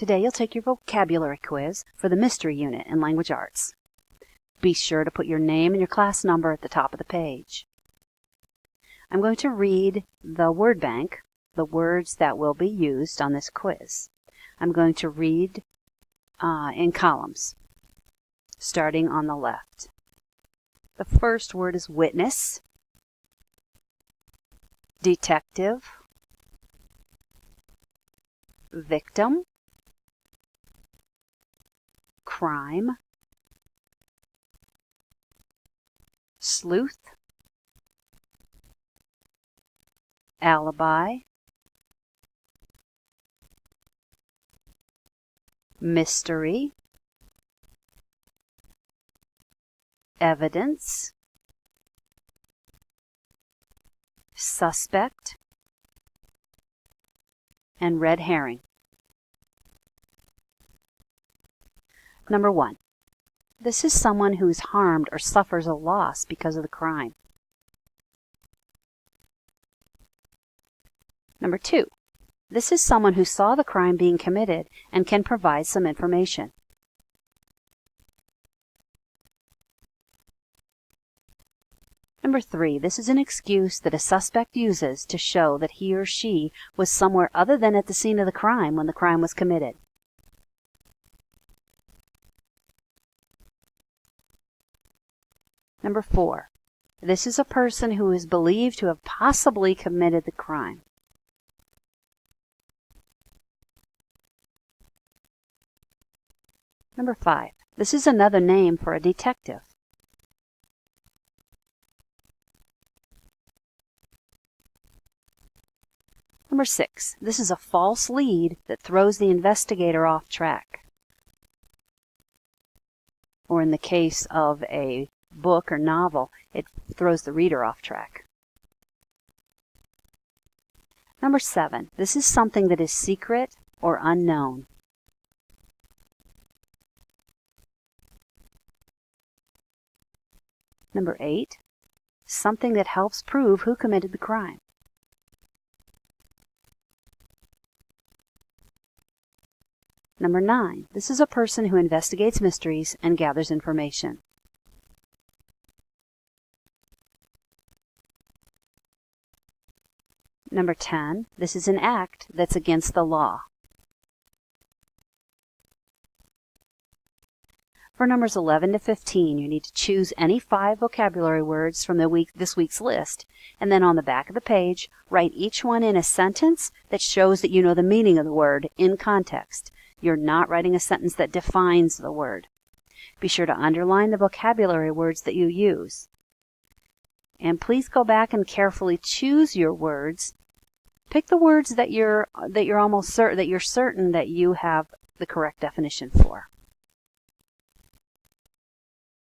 Today you'll take your vocabulary quiz for the mystery unit in Language Arts. Be sure to put your name and your class number at the top of the page. I'm going to read the word bank, the words that will be used on this quiz. I'm going to read in columns, starting on the left. The first word is witness, detective, victim, crime, sleuth, alibi, mystery, evidence, suspect, and red herring. Number 1. This is someone who is harmed or suffers a loss because of the crime. Number 2. This is someone who saw the crime being committed and can provide some information. Number 3. This is an excuse that a suspect uses to show that he or she was somewhere other than at the scene of the crime when the crime was committed. Number 4. This is a person who is believed to have possibly committed the crime. Number 5. This is another name for a detective. Number 6. This is a false lead that throws the investigator off track. Or in the case of a book or novel, it throws the reader off track. Number 7. This is something that is secret or unknown. Number 8. Something that helps prove who committed the crime. Number 9. This is a person who investigates mysteries and gathers information. Number 10. This is an act that's against the law. For numbers 11 to 15, you need to choose any 5 vocabulary words from this week's list, and then on the back of the page, write each one in a sentence that shows that you know the meaning of the word in context. You're not writing a sentence that defines the word. Be sure to underline the vocabulary words that you use. And please go back and carefully choose your words. Pick the words that you're certain that you have the correct definition for.